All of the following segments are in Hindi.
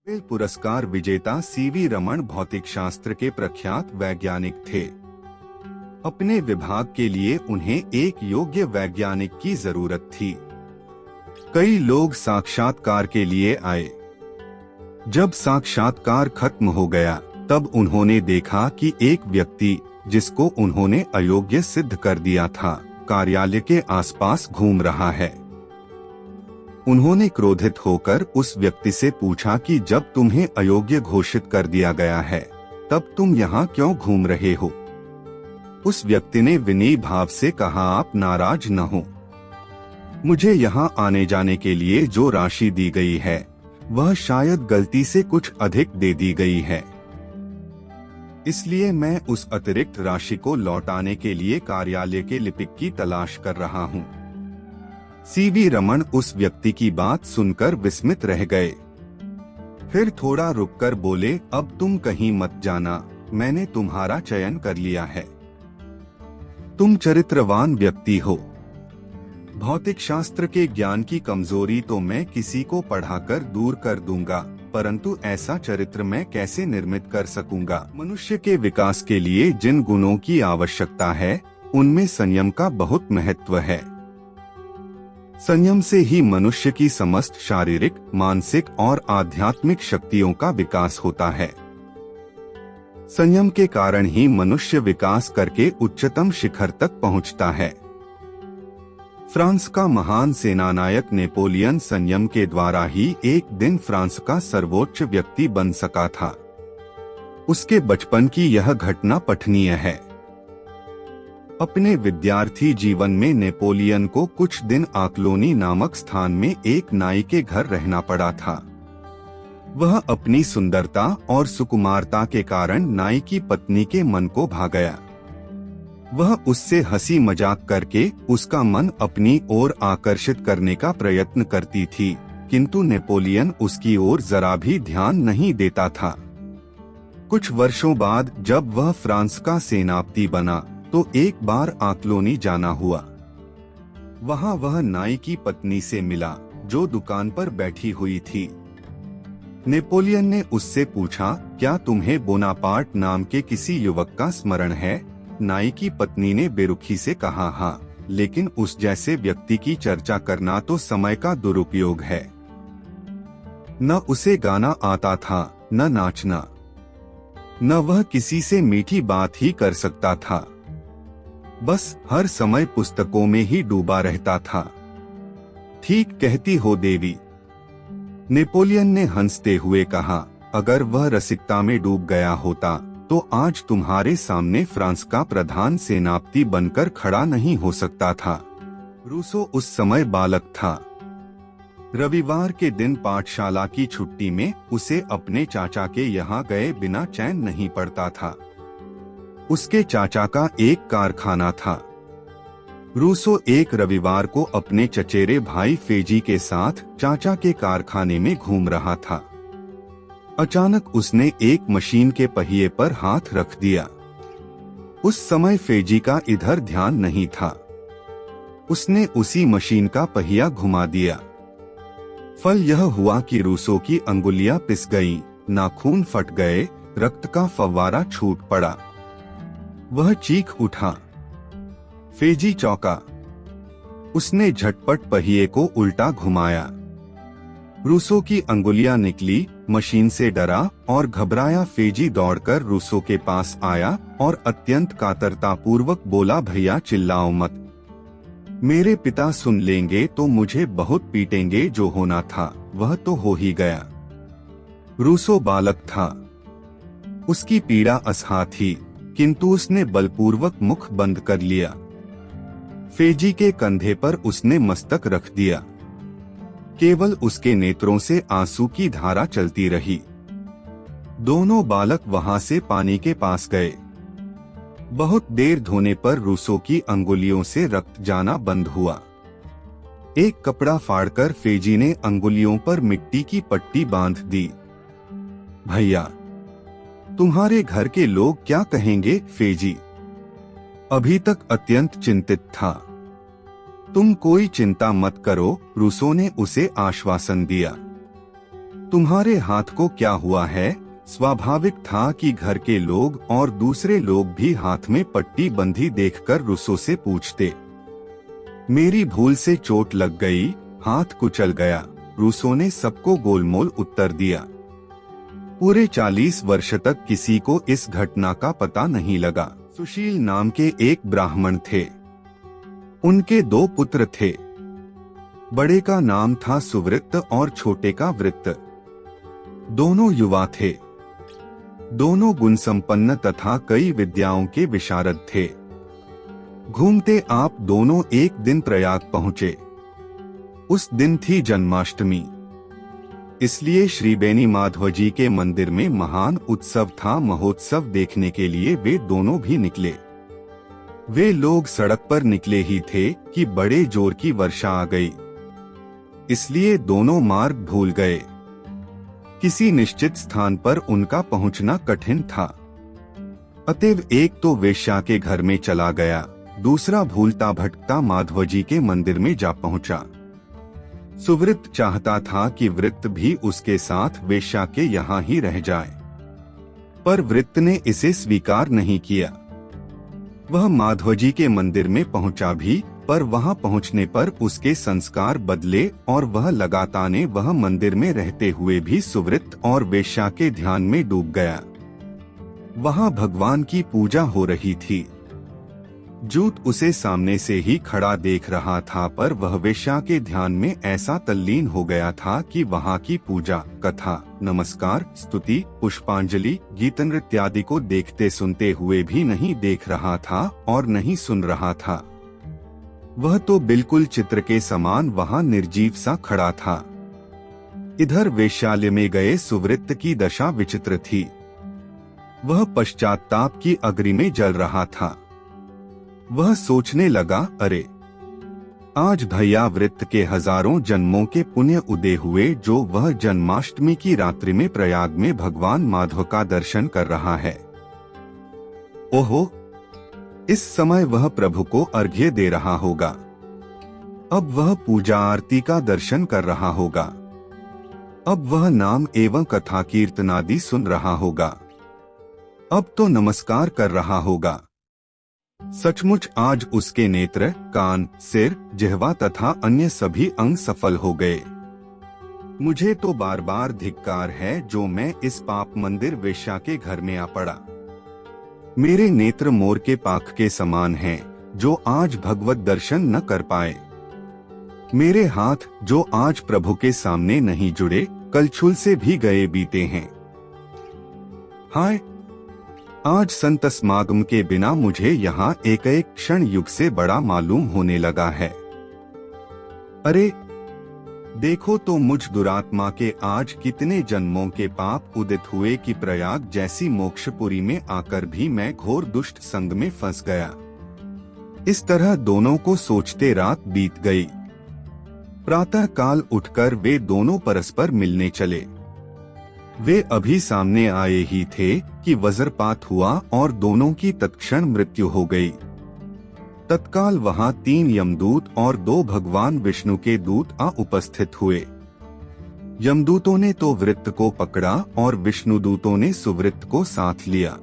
नोबेल पुरस्कार विजेता सीवी रमन भौतिक शास्त्र के प्रख्यात वैज्ञानिक थे। अपने विभाग के लिए उन्हें एक योग्य वैज्ञानिक की जरूरत थी। कई लोग साक्षात्कार के लिए आए। जब साक्षात्कार खत्म हो गया तब उन्होंने देखा कि एक व्यक्ति, जिसको उन्होंने अयोग्य सिद्ध कर दिया था, कार्यालय के आसपास घूम रहा है। उन्होंने क्रोधित होकर उस व्यक्ति से पूछा कि जब तुम्हें अयोग्य घोषित कर दिया गया है तब तुम यहाँ क्यों घूम रहे हो? उस व्यक्ति ने विनयी भाव से कहा, आप नाराज न हो। मुझे यहाँ आने जाने के लिए जो राशि दी गई है वह शायद गलती से कुछ अधिक दे दी गई है, इसलिए मैं उस अतिरिक्त राशि को लौटाने के लिए कार्यालय के लिपिक की तलाश कर रहा हूँ। सीवी रमन उस व्यक्ति की बात सुनकर विस्मित रह गए। फिर थोड़ा रुककर बोले, अब तुम कहीं मत जाना, मैंने तुम्हारा चयन कर लिया है। तुम चरित्रवान व्यक्ति हो। भौतिक शास्त्र के ज्ञान की कमजोरी तो मैं किसी को पढ़ाकर दूर कर दूंगा, परंतु ऐसा चरित्र मैं कैसे निर्मित कर सकूंगा? मनुष्य के विकास के लिए जिन गुणों की आवश्यकता है उनमें संयम का बहुत महत्व है। संयम से ही मनुष्य की समस्त शारीरिक, मानसिक और आध्यात्मिक शक्तियों का विकास होता है। संयम के कारण ही मनुष्य विकास करके उच्चतम शिखर तक पहुंचता है। फ्रांस का महान सेनानायक नेपोलियन संयम के द्वारा ही एक दिन फ्रांस का सर्वोच्च व्यक्ति बन सका था। उसके बचपन की यह घटना पठनीय है। अपने विद्यार्थी जीवन में नेपोलियन को कुछ दिन आक्लोनी नामक स्थान में एक नाई के घर रहना पड़ा था। वह अपनी सुंदरता और सुकुमारता के कारण नाई की पत्नी के मन को भा गया। वह उससे हंसी मजाक करके उसका मन अपनी ओर आकर्षित करने का प्रयत्न करती थी, किंतु नेपोलियन उसकी ओर जरा भी ध्यान नहीं देता था। कुछ वर्षों बाद जब वह फ्रांस का सेनापति बना तो एक बार आक्लोनी जाना हुआ। वहां वह नाई की पत्नी से मिला जो दुकान पर बैठी हुई थी। नेपोलियन ने उससे पूछा, क्या तुम्हें बोनापार्ट नाम के किसी युवक का स्मरण है? नाई की पत्नी ने बेरुखी से कहा, हाँ, लेकिन उस जैसे व्यक्ति की चर्चा करना तो समय का दुरुपयोग है। न उसे गाना आता था, न नाचना, न वह किसी से मीठी बात ही कर सकता था। बस हर समय पुस्तकों में ही डूबा रहता था। ठीक कहती हो देवी, नेपोलियन ने हंसते हुए कहा, अगर वह रसिकता में डूब गया होता तो आज तुम्हारे सामने फ्रांस का प्रधान सेनापति बनकर खड़ा नहीं हो सकता था। रूसो उस समय बालक था। रविवार के दिन पाठशाला की छुट्टी में उसे अपने चाचा के यहाँ गए बिना चैन नहीं पड़ता था। उसके चाचा का एक कारखाना था। रूसो एक रविवार को अपने चचेरे भाई फेजी के साथ चाचा के कारखाने में घूम रहा था। अचानक उसने एक मशीन के पहिए पर हाथ रख दिया। उस समय फेजी का इधर ध्यान नहीं था। उसने उसी मशीन का पहिया घुमा दिया। फल यह हुआ कि रूसो की अंगुलियां पिस गईं, नाखून फट गए, रक्त का फव्वारा छूट पड़ा। वह चीख उठा। फेजी चौंका। उसने झटपट पहिए को उल्टा घुमाया। रूसो की अंगुलियां निकली। मशीन से डरा और घबराया फेजी दौड़कर रूसो के पास आया और अत्यंत कातरतापूर्वक बोला, भैया चिल्लाओ मत, मेरे पिता सुन लेंगे तो मुझे बहुत पीटेंगे। जो होना था वह तो हो ही गया। रूसो बालक था। उसकी पीड़ा असहा थी, किंतु उसने बलपूर्वक मुख बंद कर लिया। फेजी के कंधे पर उसने मस्तक रख दिया। केवल उसके नेत्रों से आंसू की धारा चलती रही। दोनों बालक वहां से पानी के पास गए। बहुत देर धोने पर रूसो की अंगुलियों से रक्त जाना बंद हुआ। एक कपड़ा फाड़कर फेजी ने अंगुलियों पर मिट्टी की पट्टी बांध दी। भैया, तुम्हारे घर के लोग क्या कहेंगे? फेजी अभी तक अत्यंत चिंतित था। तुम कोई चिंता मत करो, रूसो ने उसे आश्वासन दिया। तुम्हारे हाथ को क्या हुआ है? स्वाभाविक था कि घर के लोग और दूसरे लोग भी हाथ में पट्टी बंधी देखकर रूसो से पूछते। मेरी भूल से चोट लग गई, हाथ कुचल गया, रूसो ने सबको गोलमोल उत्तर दिया। पूरे 40 वर्ष तक किसी को इस घटना का पता नहीं लगा। सुशील नाम के एक ब्राह्मण थे। उनके 2 पुत्र थे। बड़े का नाम था सुवृत्त और छोटे का वृत्त। दोनों युवा थे। दोनों गुणसंपन्न तथा कई विद्याओं के विशारद थे। घूमते आप दोनों एक दिन प्रयाग पहुंचे। उस दिन थी जन्माष्टमी, इसलिए श्री बेनी माधव जी के मंदिर में महान उत्सव था। महोत्सव देखने के लिए वे दोनों भी निकले। वे लोग सड़क पर निकले ही थे कि बड़े जोर की वर्षा आ गई, इसलिए दोनों मार्ग भूल गए। किसी निश्चित स्थान पर उनका पहुंचना कठिन था। अतएव एक तो वेश्या के घर में चला गया, दूसरा भूलता भटकता माधव जी के मंदिर में जा पहुंचा। सुवृत्त चाहता था कि वृत्त भी उसके साथ वेश्या के यहाँ ही रह जाए, पर वृत्त ने इसे स्वीकार नहीं किया। वह माधव जी के मंदिर में पहुंचा भी, पर वहां पहुंचने पर उसके संस्कार बदले और वह लगातार वह मंदिर में रहते हुए भी सुवृत्त और वेश्या के ध्यान में डूब गया। वहां भगवान की पूजा हो रही थी। जूत उसे सामने से ही खड़ा देख रहा था, पर वह वेश्या के ध्यान में ऐसा तल्लीन हो गया था कि वहां की पूजा, कथा, नमस्कार, स्तुति, पुष्पांजलि, गीत नृत्य आदि को देखते सुनते हुए भी नहीं देख रहा था और नहीं सुन रहा था। वह तो बिल्कुल चित्र के समान वहां निर्जीव सा खड़ा था। इधर वेश्यालय में गए सुवृत्त की दशा विचित्र थी। वह पश्चाताप की अग्नि में जल रहा था। वह सोचने लगा, अरे आज भैया वृत्त के हजारों जन्मों के पुण्य उदय हुए, जो वह जन्माष्टमी की रात्रि में प्रयाग में भगवान माधव का दर्शन कर रहा है। ओहो, इस समय वह प्रभु को अर्घ्य दे रहा होगा। अब वह पूजा आरती का दर्शन कर रहा होगा। अब वह नाम एवं कथा कीर्तन आदि सुन रहा होगा। अब तो नमस्कार कर रहा होगा। सचमुच आज उसके नेत्र, कान, सिर, जिह्वा तथा अन्य सभी अंग सफल हो गए। मुझे तो बार बार धिक्कार है जो मैं इस पाप मंदिर वेश्या के घर में आ पड़ा। मेरे नेत्र मोर के पाख के समान हैं, जो आज भगवत दर्शन न कर पाए। मेरे हाथ जो आज प्रभु के सामने नहीं जुड़े, कल छूल से भी गए बीते हैं। हाय, आज संत समागम के बिना मुझे यहाँ एक एक क्षण युग से बड़ा मालूम होने लगा है। अरे देखो तो मुझ दुरात्मा के आज कितने जन्मों के पाप उदित हुए कि प्रयाग जैसी मोक्षपुरी में आकर भी मैं घोर दुष्ट संग में फंस गया। इस तरह दोनों को सोचते रात बीत गई। प्रातः काल उठकर वे दोनों परस्पर मिलने चले। वे अभी सामने आए ही थे कि वज्रपात हुआ और दोनों की तत्क्षण मृत्यु हो गई। तत्काल वहां 3 यमदूत और 2 भगवान विष्णु के दूत आ उपस्थित हुए। यमदूतों ने तो वृत्त को पकड़ा और विष्णुदूतों ने सुवृत्त को साथ लिया।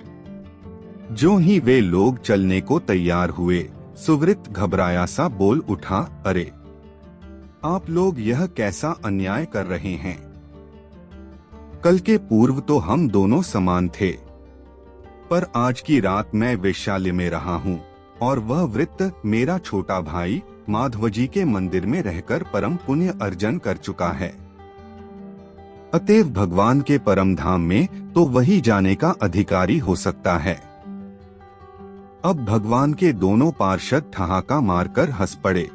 जो ही वे लोग चलने को तैयार हुए, सुवृत्त घबराया सा बोल उठा, अरे आप लोग यह कैसा अन्याय कर रहे हैं? कल के पूर्व तो हम दोनों समान थे, पर आज की रात मैं वेश्यालय में रहा हूँ और वह वृत्त मेरा छोटा भाई माधव जी के मंदिर में रहकर परम पुण्य अर्जन कर चुका है। अतएव भगवान के परम धाम में तो वही जाने का अधिकारी हो सकता है। अब भगवान के दोनों पार्षद ठहाका मारकर हंस पड़े।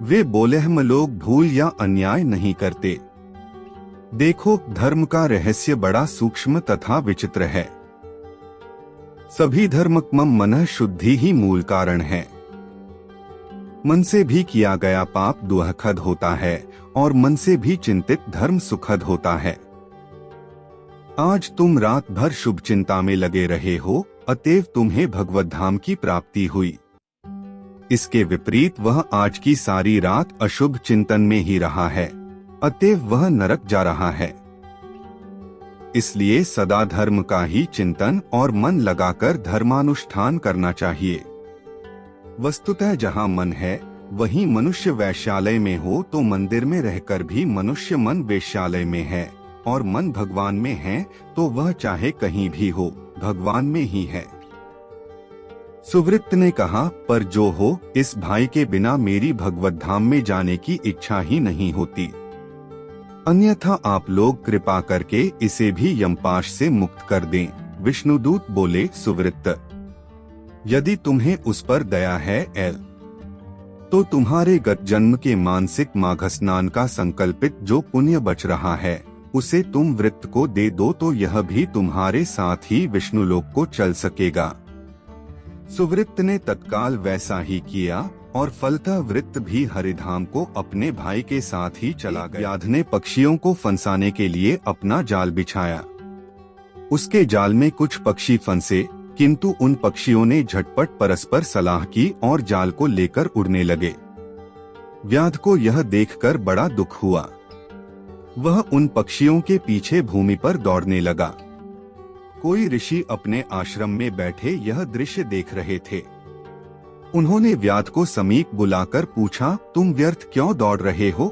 वे बोले, हम लोग भूल या अन्याय नहीं करते। देखो, धर्म का रहस्य बड़ा सूक्ष्म तथा विचित्र है। सभी धर्मकम मनः शुद्धि ही मूल कारण है। मन से भी किया गया पाप दुखद होता है और मन से भी चिंतित धर्म सुखद होता है। आज तुम रात भर शुभ चिंता में लगे रहे हो, अतएव तुम्हें भगवत धाम की प्राप्ति हुई। इसके विपरीत वह आज की सारी रात अशुभ चिंतन में ही रहा है। अतएव वह नरक जा रहा है। इसलिए सदा धर्म का ही चिंतन और मन लगाकर धर्मानुष्ठान करना चाहिए। वस्तुतः जहाँ मन है वहीं मनुष्य वैश्यालय में हो, तो मंदिर में रहकर भी मनुष्य मन वेश्यालय में है, और मन भगवान में है तो वह चाहे कहीं भी हो भगवान में ही है। सुवृत्त ने कहा, पर जो हो, इस भाई के बिना मेरी भगवत धाम में जाने की इच्छा ही नहीं होती। अन्यथा आप लोग कृपा करके इसे भी यमपाश से मुक्त कर दें। विष्णुदूत बोले, सुवृत्त, यदि तुम्हें उस पर दया है तो तुम्हारे गत जन्म के मानसिक माघ स्नान का संकल्पित जो पुण्य बच रहा है उसे तुम वृत्त को दे दो, तो यह भी तुम्हारे साथ ही विष्णुलोक को चल सकेगा। सुवृत्त ने तत्काल वैसा ही किया और फलतः वृत्त भी हरिधाम को अपने भाई के साथ ही चला गया। व्याध ने पक्षियों को फंसाने के लिए अपना जाल बिछाया। उसके जाल में कुछ पक्षी फंसे, किंतु उन पक्षियों ने झटपट परस्पर सलाह की और जाल को लेकर उड़ने लगे। व्याध को यह देखकर बड़ा दुख हुआ। वह उन पक्षियों के पीछे भूमि पर दौड़ने लगा। कोई ऋषि अपने आश्रम में बैठे यह दृश्य देख रहे थे। उन्होंने व्याध को समीप बुलाकर पूछा, तुम व्यर्थ क्यों दौड़ रहे हो?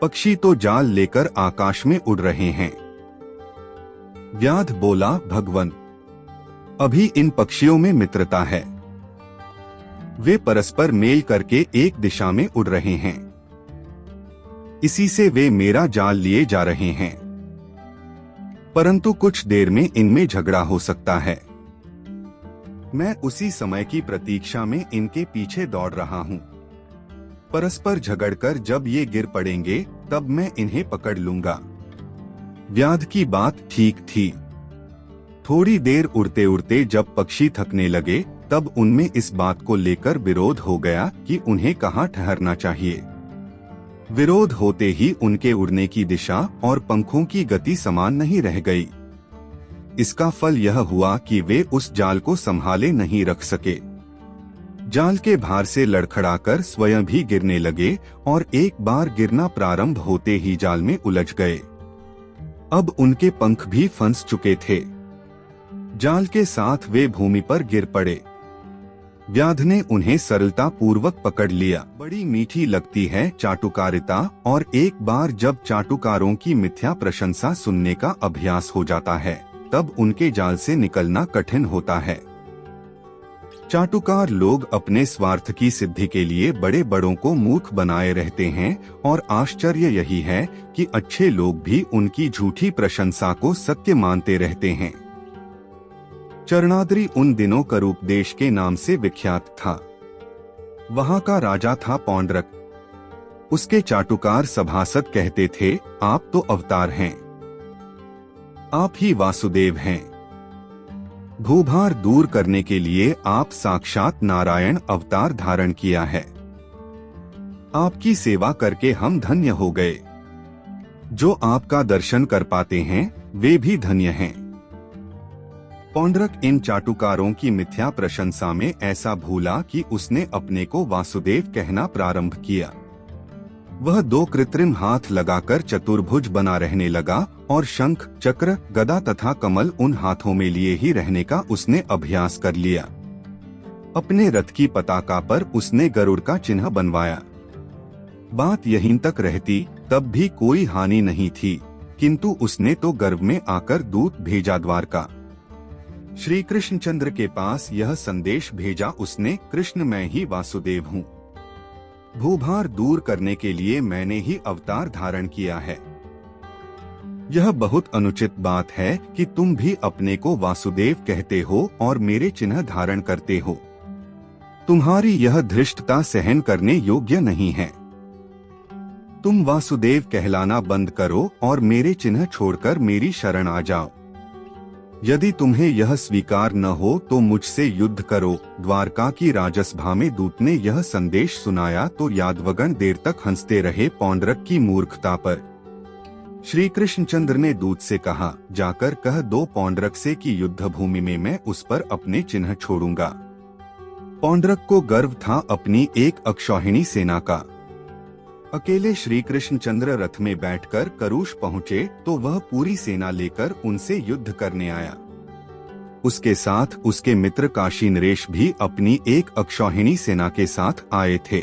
पक्षी तो जाल लेकर आकाश में उड़ रहे हैं। व्याध बोला, भगवन, अभी इन पक्षियों में मित्रता है। वे परस्पर मेल करके एक दिशा में उड़ रहे हैं, इसी से वे मेरा जाल लिए जा रहे हैं, परंतु कुछ देर में इनमें झगड़ा हो सकता है। मैं उसी समय की प्रतीक्षा में इनके पीछे दौड़ रहा हूँ। परस्पर झगड़कर जब ये गिर पड़ेंगे तब मैं इन्हें पकड़ लूंगा। व्याध की बात ठीक थी। थोड़ी देर उड़ते उड़ते जब पक्षी थकने लगे तब उनमें इस बात को लेकर विरोध हो गया कि उन्हें कहाँ ठहरना चाहिए। विरोध होते ही उनके उड़ने की दिशा और पंखों की गति समान नहीं रह गई। इसका फल यह हुआ कि वे उस जाल को संभाले नहीं रख सके। जाल के भार से लड़खड़ाकर स्वयं भी गिरने लगे और एक बार गिरना प्रारंभ होते ही जाल में उलझ गए। अब उनके पंख भी फंस चुके थे। जाल के साथ वे भूमि पर गिर पड़े। व्याध ने उन्हें सरलता पूर्वक पकड़ लिया। बड़ी मीठी लगती है चाटुकारिता, और एक बार जब चाटुकारों की मिथ्या प्रशंसा सुनने का अभ्यास हो जाता है तब उनके जाल से निकलना कठिन होता है। चाटुकार लोग अपने स्वार्थ की सिद्धि के लिए बड़े बड़ों को मूर्ख बनाए रहते हैं, और आश्चर्य यही है कि अच्छे लोग भी उनकी झूठी प्रशंसा को सत्य मानते रहते हैं। चरणाद्रि उन दिनों करूपदेश के नाम से विख्यात था। वहां का राजा था पौंड्रक। उसके चाटुकार सभासद कहते थे, आप तो अवतार हैं, आप ही वासुदेव हैं। भूभार दूर करने के लिए आप साक्षात नारायण अवतार धारण किया है। आपकी सेवा करके हम धन्य हो गए। जो आपका दर्शन कर पाते हैं वे भी धन्य हैं। पौंड्रक इन चाटुकारों की मिथ्या प्रशंसा में ऐसा भूला कि उसने अपने को वासुदेव कहना प्रारंभ किया। वह दो कृत्रिम हाथ लगाकर चतुर्भुज बना रहने लगा और शंख, चक्र, गदा तथा कमल उन हाथों में लिए ही रहने का उसने अभ्यास कर लिया। अपने रथ की पताका पर उसने गरुड़ का चिन्ह बनवाया। बात यहीं तक रहती तब भी कोई हानि नहीं थी, किंतु उसने तो गर्व में आकर दूत भेजा द्वारका। श्री कृष्णचंद्र के पास यह संदेश भेजा उसने, कृष्ण मैं ही वासुदेव हूँ। भूभार दूर करने के लिए मैंने ही अवतार धारण किया है। यह बहुत अनुचित बात है कि तुम भी अपने को वासुदेव कहते हो और मेरे चिन्ह धारण करते हो। तुम्हारी यह धृष्टता सहन करने योग्य नहीं है। तुम वासुदेव कहलाना बंद करो और मेरे चिन्ह छोड़कर मेरी शरण आ जाओ। यदि तुम्हें यह स्वीकार न हो तो मुझसे युद्ध करो। द्वारका की राजसभा में दूत ने यह संदेश सुनाया तो यादवगण देर तक हंसते रहे पौंड्रक की मूर्खता पर। श्री कृष्णचंद्र ने दूत से कहा, जाकर कह दो पौंड्रक से कि युद्ध भूमि में मैं उस पर अपने चिन्ह छोड़ूंगा। पौंड्रक को गर्व था अपनी एक अक्षौहिणी सेना का। अकेले श्री कृष्णचंद्र रथ में बैठकर करुष पहुँचे तो वह पूरी सेना लेकर उनसे युद्ध करने आया। उसके साथ उसके मित्र काशी नरेश भी अपनी एक अक्षौहिणी सेना के साथ आए थे।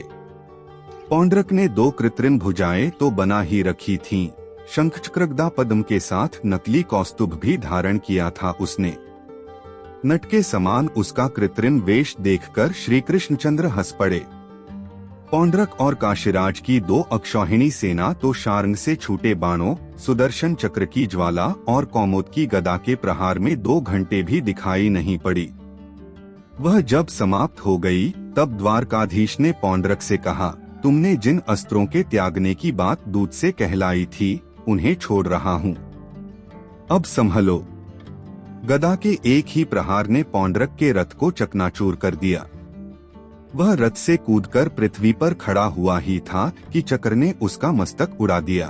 पौंड्रक ने 2 कृत्रिम भुजाएं तो बना ही रखी थीं। शंखचक्रगदा पद्म के साथ नकली कौस्तुभ भी धारण किया था उसने। नट के समान उसका कृत्रिम वेश देखकर श्री कृष्णचंद्र हंस पड़े। पौंड्रक और काशीराज की 2 अक्षौहिणी सेना तो शार्ंग से छूटे बाणों, सुदर्शन चक्र की ज्वाला और कौमुद की गदा के प्रहार में 2 घंटे भी दिखाई नहीं पड़ी। वह जब समाप्त हो गई तब द्वारकाधीश ने पौंड्रक से कहा, तुमने जिन अस्त्रों के त्यागने की बात दूत से कहलाई थी उन्हें छोड़ रहा हूँ, अब संभलो। गदा के एक ही प्रहार ने पौंड्रक के रथ को चकनाचूर कर दिया। वह रथ से कूदकर पृथ्वी पर खड़ा हुआ ही था कि चक्र ने उसका मस्तक उड़ा दिया।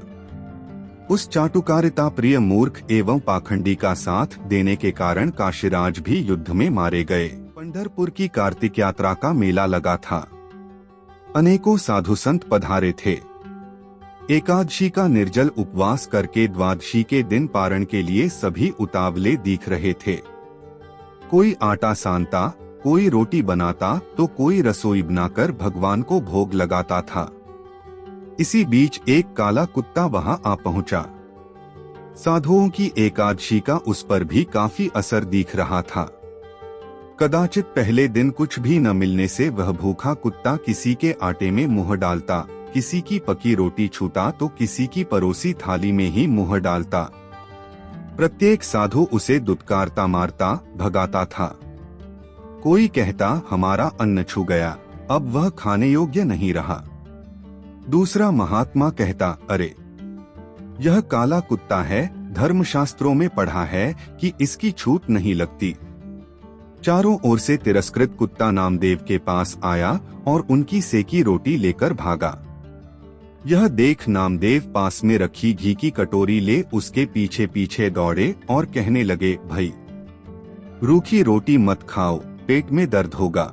उस चाटुकारिता प्रिय मूर्ख एवं पाखंडी का साथ देने के कारण काशीराज भी युद्ध में मारे गए। पंढरपुर की कार्तिक यात्रा का मेला लगा था। अनेकों साधु संत पधारे थे। एकादशी का निर्जल उपवास करके द्वादशी के दिन पारण के लिए सभी उतावले दिख रहे थे। कोई आटा सानता, कोई रोटी बनाता तो कोई रसोई बनाकर भगवान को भोग लगाता था। इसी बीच एक काला कुत्ता वहां आ पहुंचा। साधुओं की एकादशी का उस पर भी काफी असर दिख रहा था। कदाचित पहले दिन कुछ भी न मिलने से वह भूखा कुत्ता किसी के आटे में मुंह डालता, किसी की पकी रोटी छूता तो किसी की परोसी थाली में ही मुंह डालता। प्रत्येक साधु उसे दुत्कारता मारता भगाता था। कोई कहता, हमारा अन्न छू गया, अब वह खाने योग्य नहीं रहा। दूसरा महात्मा कहता, अरे यह काला कुत्ता है, धर्मशास्त्रों में पढ़ा है कि इसकी छूट नहीं लगती। चारों ओर से तिरस्कृत कुत्ता नामदेव के पास आया और उनकी सेकी रोटी लेकर भागा। यह देख नामदेव पास में रखी घी की कटोरी ले उसके पीछे पीछे दौड़े और कहने लगे, भाई रूखी रोटी मत खाओ, पेट में दर्द होगा।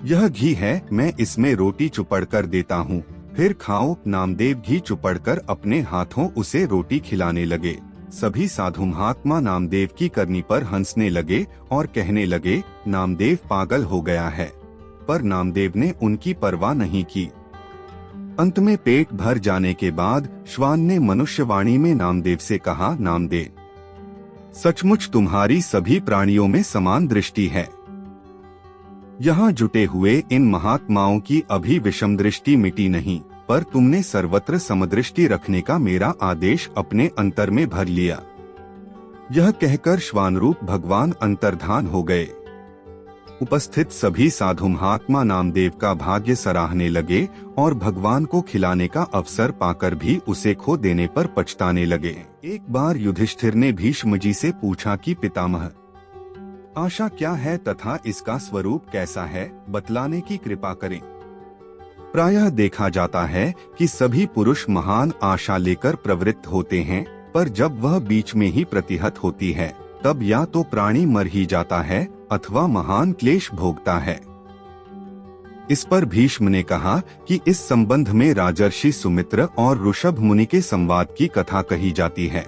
यह घी है, मैं इसमें रोटी चुपड़ कर देता हूँ, फिर खाओ। नामदेव घी चुपड़कर अपने हाथों उसे रोटी खिलाने लगे। सभी साधु महात्मा नामदेव की करनी पर हंसने लगे और कहने लगे, नामदेव पागल हो गया है। पर नामदेव ने उनकी परवाह नहीं की। अंत में पेट भर जाने के बाद श्वान ने मनुष्यवाणी में नामदेव से कहा, नामदेव, सचमुच तुम्हारी सभी प्राणियों में समान दृष्टि है। यहाँ जुटे हुए इन महात्माओं की अभी विषम दृष्टि मिटी नहीं, पर तुमने सर्वत्र समदृष्टि रखने का मेरा आदेश अपने अंतर में भर लिया। यह कहकर श्वान रूप भगवान अंतर्धान हो गए। उपस्थित सभी साधु महात्मा नामदेव का भाग्य सराहने लगे और भगवान को खिलाने का अवसर पाकर भी उसे खो देने पर पछताने लगे। एक बार युधिष्ठिर ने भीष्म जी से पूछा कि पितामह, आशा क्या है तथा इसका स्वरूप कैसा है, बतलाने की कृपा करें। प्रायः देखा जाता है कि सभी पुरुष महान आशा लेकर प्रवृत्त होते हैं, पर जब वह बीच में ही प्रतिहत होती है तब या तो प्राणी मर ही जाता है अथवा महान क्लेश भोगता है। इस पर भीष्म ने कहा कि इस संबंध में राजर्षि सुमित्र और ऋषभ मुनि के संवाद की कथा कही जाती है।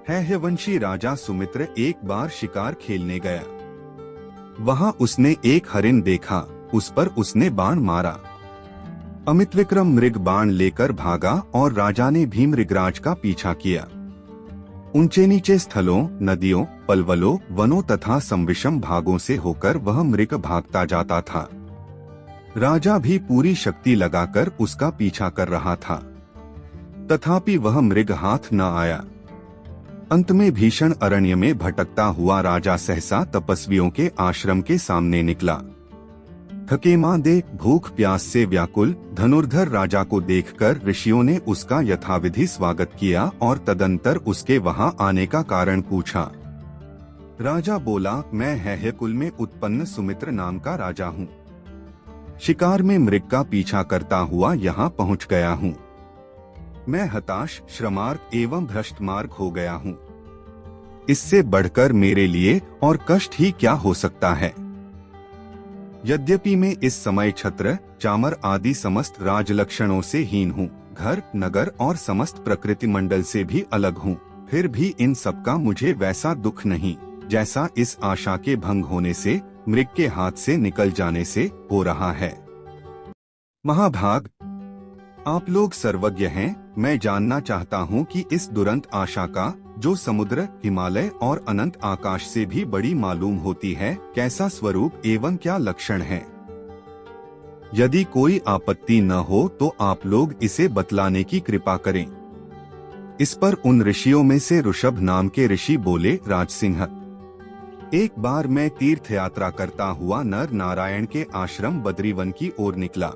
हैहयवंशी राजा सुमित्र एक बार शिकार खेलने गया। वहां उसने एक हरिण देखा, उस पर उसने बाण मारा। अमित विक्रम मृग बाण लेकर भागा और राजा ने भी मृगराज का पीछा किया। ऊंचे नीचे स्थलों, नदियों, पलवलों, वनों तथा संविषम भागों से होकर वह मृग भागता जाता था। राजा भी पूरी शक्ति लगाकर उसका पीछा कर रहा था, तथापि वह मृग हाथ न आया। अंत में भीषण अरण्य में भटकता हुआ राजा सहसा तपस्वियों के आश्रम के सामने निकला। थकेमांदे, भूख प्यास से व्याकुल धनुर्धर राजा को देखकर ऋषियों ने उसका यथाविधि स्वागत किया और तदंतर उसके वहां आने का कारण पूछा। राजा बोला, मैं हैहयकुल में उत्पन्न सुमित्र नाम का राजा हूँ। शिकार में मृग का पीछा करता हुआ यहाँ पहुँच गया हूँ। मैं हताश, श्रमार्क एवं भ्रष्ट मार्ग हो गया हूँ। इससे बढ़कर मेरे लिए और कष्ट ही क्या हो सकता है। यद्यपि मैं इस समय छत्र, चामर आदि समस्त राजलक्षणों से हीन हूँ, घर, नगर और समस्त प्रकृति मंडल से भी अलग हूँ, फिर भी इन सब का मुझे वैसा दुख नहीं जैसा इस आशा के भंग होने से, मृग के हाथ से निकल जाने से हो रहा है। महाभाग, आप लोग सर्वज्ञ हैं। मैं जानना चाहता हूँ कि इस दुरंत आशा का, जो समुद्र, हिमालय और अनंत आकाश से भी बड़ी मालूम होती है, कैसा स्वरूप एवं क्या लक्षण है। यदि कोई आपत्ति न हो तो आप लोग इसे बतलाने की कृपा करें। इस पर उन ऋषियों में से ऋषभ नाम के ऋषि बोले, राजसिंह, एक बार मैं तीर्थ यात्रा करता हुआ नर नारायण के आश्रम बद्रीवन की ओर निकला।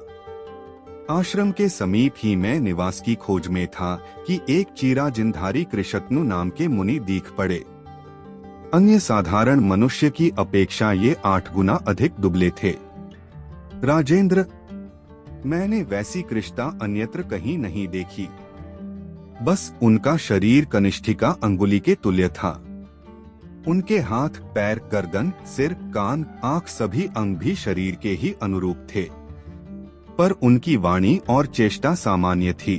आश्रम के समीप ही मैं निवास की खोज में था कि एक चिराजिनधारी कृशतनु नाम के मुनि दीख पड़े। अन्य साधारण मनुष्य की अपेक्षा ये 8 गुना अधिक दुबले थे। राजेंद्र, मैंने वैसी कृष्णता अन्यत्र कहीं नहीं देखी। बस उनका शरीर कनिष्ठिका अंगुली के तुल्य था। उनके हाथ, पैर, गर्दन, सिर, कान, आँख सभी अंग भी शरीर के ही अनुरूप थे, पर उनकी वाणी और चेष्टा सामान्य थी।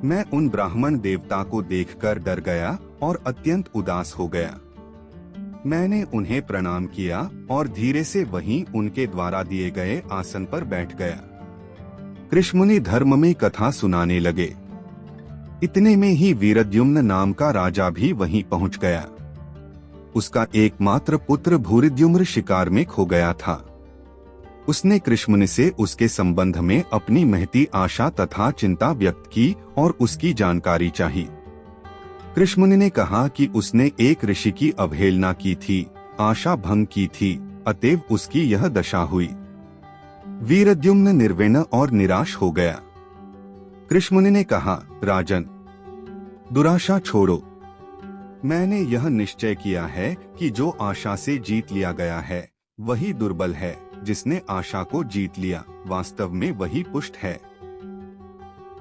मैं उन ब्राह्मण देवता को देखकर डर गया और अत्यंत उदास हो गया। मैंने उन्हें प्रणाम किया और धीरे से वहीं उनके द्वारा दिए गए आसन पर बैठ गया। कृष्णमुनि धर्म में कथा सुनाने लगे। इतने में ही वीरद्युम्न नाम का राजा भी वहीं पहुंच गया। उसका एकमात्र पुत्र भूरिद्युम्न शिकार में खो गया था। उसने कृष्णमुनि से उसके संबंध में अपनी महती आशा तथा चिंता व्यक्त की और उसकी जानकारी चाही। कृष्णमुनि ने कहा कि उसने एक ऋषि की अवहेलना की थी, आशा भंग की थी, अतएव उसकी यह दशा हुई। वीरद्युम्न निर्विण्ण और निराश हो गया। कृष्णमुनि ने कहा, राजन, दुराशा छोड़ो। मैंने यह निश्चय किया है कि जो आशा से जीत लिया गया है वही दुर्बल है, जिसने आशा को जीत लिया वास्तव में वही पुष्ट है।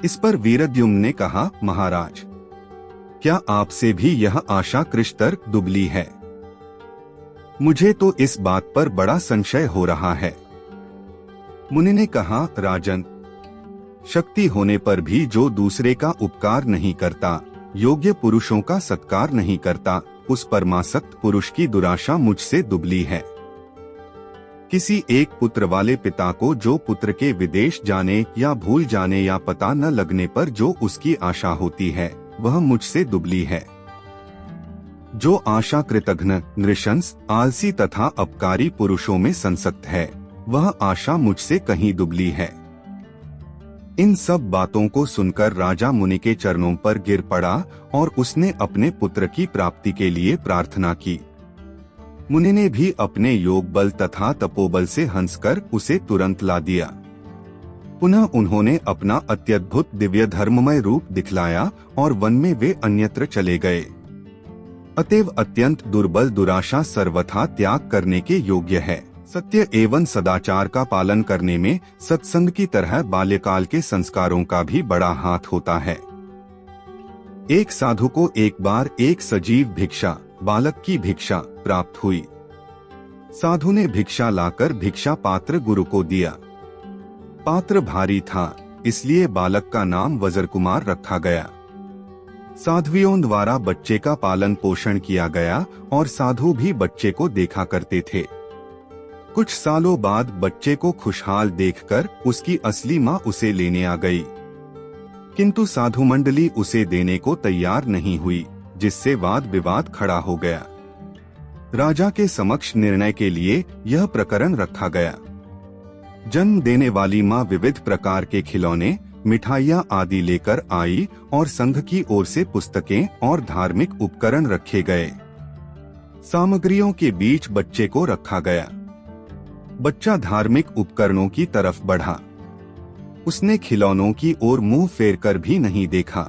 इस पर वीरद्युम्न ने कहा, महाराज, क्या आपसे भी यह आशा कृष्तर दुबली है? मुझे तो इस बात पर बड़ा संशय हो रहा है। मुनि ने कहा, राजन, शक्ति होने पर भी जो दूसरे का उपकार नहीं करता, योग्य पुरुषों का सत्कार नहीं करता, उस परमासक्त पुरुष की दुराशा मुझसे दुबली है। किसी एक पुत्र वाले पिता को जो पुत्र के विदेश जाने या भूल जाने या पता न लगने पर जो उसकी आशा होती है, वह मुझसे दुबली है। जो आशा कृतघ्न, नृशंस, आलसी तथा अपकारी पुरुषों में संसक्त है, वह आशा मुझसे कहीं दुबली है। इन सब बातों को सुनकर राजा मुनि के चरणों पर गिर पड़ा और उसने अपने पुत्र की प्राप्ति के लिए प्रार्थना की। मुनि ने भी अपने योग बल तथा तपोबल से हंसकर उसे तुरंत ला दिया। पुनः उन्होंने अपना अत्यद्भुत दिव्य धर्ममय रूप दिखलाया और वन में वे अन्यत्र चले गए। अतएव अत्यंत दुर्बल दुराशा सर्वथा त्याग करने के योग्य है। सत्य एवं सदाचार का पालन करने में सत्संग की तरह बाल्यकाल के संस्कारों का भी बड़ा हाथ होता है। एक साधु को एक बार एक सजीव भिक्षा, बालक की भिक्षा प्राप्त हुई। साधु ने भिक्षा लाकर भिक्षा पात्र गुरु को दिया। पात्र भारी था, इसलिए बालक का नाम वज्र कुमार रखा गया। साध्वियों द्वारा बच्चे का पालन पोषण किया गया और साधु भी बच्चे को देखा करते थे। कुछ सालों बाद बच्चे को खुशहाल देखकर उसकी असली माँ उसे लेने आ गई, किंतु साधु मंडली उसे देने को तैयार नहीं हुई, जिससे वाद विवाद खड़ा हो गया। राजा के समक्ष निर्णय के लिए यह प्रकरण रखा गया। जन्म देने वाली माँ विविध प्रकार के खिलौने, मिठाइयाँ आदि लेकर आई और संघ की ओर से पुस्तकें और धार्मिक उपकरण रखे गए। सामग्रियों के बीच बच्चे को रखा गया। बच्चा धार्मिक उपकरणों की तरफ बढ़ा। उसने खिलौनों की ओर मुंह फेरकर भी नहीं देखा।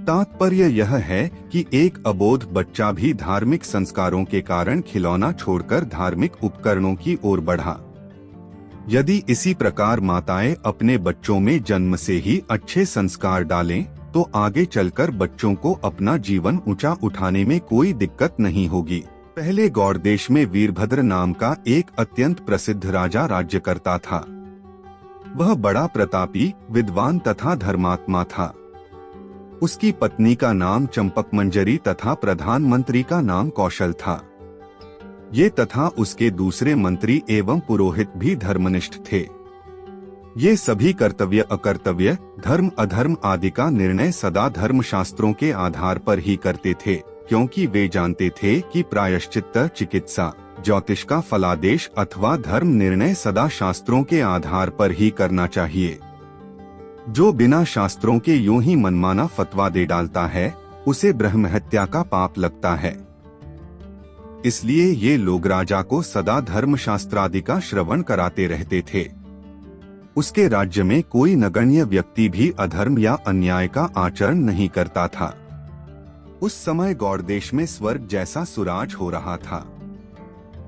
तात्पर्य यह है कि एक अबोध बच्चा भी धार्मिक संस्कारों के कारण खिलौना छोड़कर धार्मिक उपकरणों की ओर बढ़ा। यदि इसी प्रकार माताएं अपने बच्चों में जन्म से ही अच्छे संस्कार डालें, तो आगे चलकर बच्चों को अपना जीवन ऊंचा उठाने में कोई दिक्कत नहीं होगी। पहले गौड़ देश में वीरभद्र नाम का एक अत्यंत प्रसिद्ध राजा राज्य करता था। वह बड़ा प्रतापी, विद्वान तथा धर्मात्मा था। उसकी पत्नी का नाम चंपक मंजरी तथा प्रधानमंत्री का नाम कौशल था। ये तथा उसके दूसरे मंत्री एवं पुरोहित भी धर्मनिष्ठ थे। ये सभी कर्तव्य अकर्तव्य, धर्म अधर्म आदि का निर्णय सदा धर्मशास्त्रों के आधार पर ही करते थे, क्योंकि वे जानते थे कि प्रायश्चित्त, चिकित्सा, ज्योतिष का फलादेश अथवा धर्म निर्णय सदा शास्त्रों के आधार पर ही करना चाहिए। जो बिना शास्त्रों के यूं ही मनमाना फतवा दे डालता है, उसे ब्रह्महत्या का पाप लगता है। इसलिए ये लोग राजा को सदा धर्मशास्त्रादि का श्रवण कराते रहते थे। उसके राज्य में कोई नगण्य व्यक्ति भी अधर्म या अन्याय का आचरण नहीं करता था। उस समय गौड़ देश में स्वर्ग जैसा सुराज हो रहा था।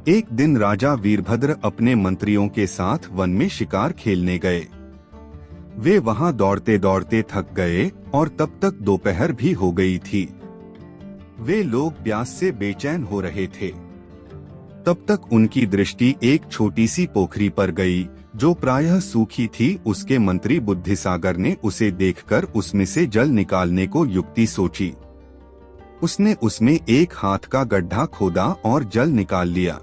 एक दिन राजा वीरभद्र अपने मंत्रियों के साथ वन में शिकार खेलने गए। वे वहां दौड़ते दौड़ते थक गए और तब तक दोपहर भी हो गई थी। वे लोग प्यास से बेचैन हो रहे थे। तब तक उनकी दृष्टि एक छोटी सी पोखरी पर गई, जो प्रायः सूखी थी। उसके मंत्री बुद्धिसागर ने उसे देखकर उसमें से जल निकालने को युक्ति सोची। उसने उसमें एक हाथ का गड्ढा खोदा और जल निकाल लिया।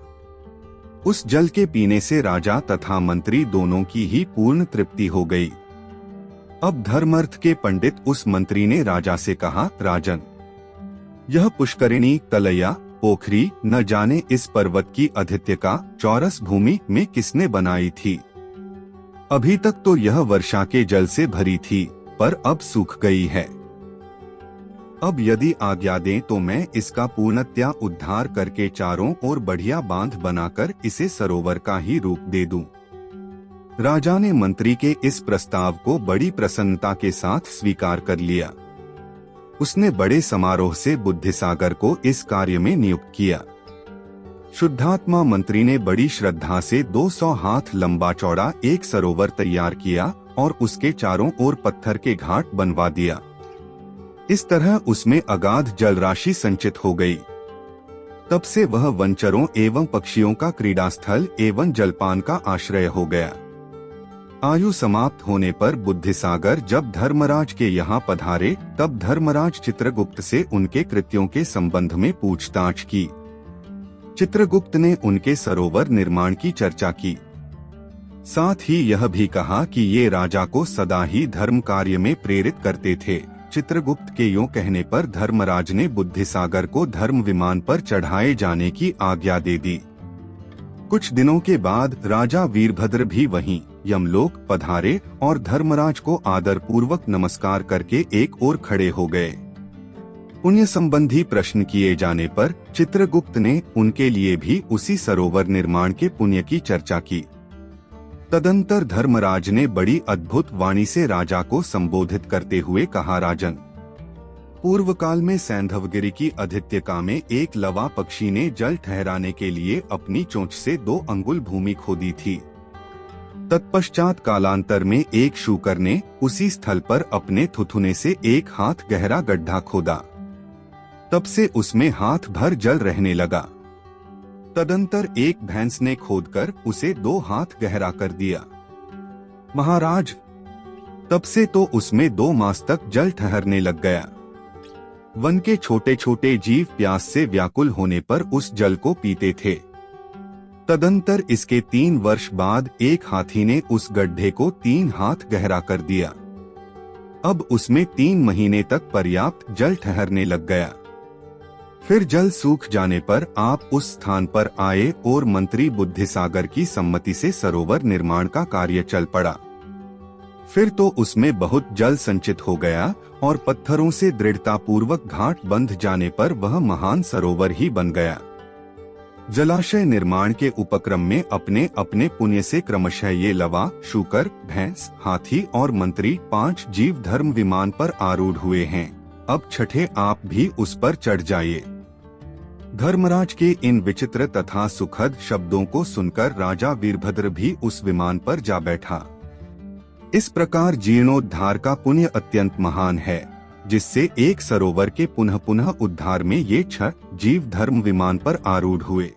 उस जल के पीने से राजा तथा मंत्री दोनों की ही पूर्ण तृप्ति हो गई। अब धर्मार्थ के पंडित उस मंत्री ने राजा से कहा, राजन, यह पुष्करिणी, तलैया, पोखरी न जाने इस पर्वत की आदित्य का चौरस भूमि में किसने बनाई थी? अभी तक तो यह वर्षा के जल से भरी थी, पर अब सूख गई है। अब यदि आज्ञा दें तो मैं इसका पूर्णतया उद्धार करके चारों ओर बढ़िया बांध बनाकर इसे सरोवर का ही रूप दे दूं। राजा ने मंत्री के इस प्रस्ताव को बड़ी प्रसन्नता के साथ स्वीकार कर लिया। उसने बड़े समारोह से बुद्धिसागर को इस कार्य में नियुक्त किया। शुद्धात्मा मंत्री ने बड़ी श्रद्धा से 200 हाथ लंबा चौड़ा एक सरोवर तैयार किया और उसके चारों ओर पत्थर के घाट बनवा दिया। इस तरह उसमें अगाध जल राशि संचित हो गई। तब से वह वनचरों एवं पक्षियों का क्रीड़ा स्थल एवं जलपान का आश्रय हो गया। आयु समाप्त होने पर बुद्धिसागर जब धर्मराज के यहाँ पधारे, तब धर्मराज चित्रगुप्त से उनके कृत्यों के संबंध में पूछताछ की। चित्रगुप्त ने उनके सरोवर निर्माण की चर्चा की। साथ ही यह भी कहा कि ये राजा को सदा ही धर्म कार्य में प्रेरित करते थे। चित्रगुप्त के यूं कहने पर धर्मराज ने बुद्धिसागर को धर्म विमान पर चढ़ाए जाने की आज्ञा दे दी। कुछ दिनों के बाद राजा वीरभद्र भी वहीं यमलोक पधारे और धर्मराज को आदर पूर्वक नमस्कार करके एक ओर खड़े हो गए। पुण्य संबंधी प्रश्न किए जाने पर चित्रगुप्त ने उनके लिए भी उसी सरोवर निर्माण के पुण्य की चर्चा की। तदंतर धर्मराज ने बड़ी अद्भुत वाणी से राजा को संबोधित करते हुए कहा, राजन, पूर्व काल में सैंधवगिरी की आदित्यका में एक लवा पक्षी ने जल ठहराने के लिए अपनी चोंच से 2 अंगुल भूमि खोदी थी। तत्पश्चात कालांतर में एक शूकर ने उसी स्थल पर अपने थुथुने से 1 हाथ गहरा गड्ढा खोदा। तब से उसमें हाथ भर जल रहने लगा। तदंतर एक भैंस ने खोदकर उसे 2 हाथ गहरा कर दिया। महाराज, तब से तो उसमें 2 मास तक जल ठहरने लग गया। वन के छोटे छोटे जीव प्यास से व्याकुल होने पर उस जल को पीते थे। तदंतर इसके 3 वर्ष बाद एक हाथी ने उस गड्ढे को 3 हाथ गहरा कर दिया। अब उसमें 3 महीने तक पर्याप्त जल ठहरने लग गया। फिर जल सूख जाने पर आप उस स्थान पर आए और मंत्री बुद्धिसागर की सम्मति से सरोवर निर्माण का कार्य चल पड़ा। फिर तो उसमें बहुत जल संचित हो गया और पत्थरों से दृढ़ता पूर्वक घाट बंध जाने पर वह महान सरोवर ही बन गया। जलाशय निर्माण के उपक्रम में अपने अपने पुण्य से क्रमशः ये लवा, शूकर, भैंस, हाथी और मंत्री 5 जीव धर्म विमान पर आरूढ़ हुए हैं। अब छठे आप भी उस पर चढ़ जाइए। धर्मराज के इन विचित्र तथा सुखद शब्दों को सुनकर राजा वीरभद्र भी उस विमान पर जा बैठा। इस प्रकार जीर्णोद्धार का पुण्य अत्यंत महान है। जिससे एक सरोवर के पुनः पुनः उद्धार में ये 6 जीव धर्म विमान पर आरूढ़ हुए।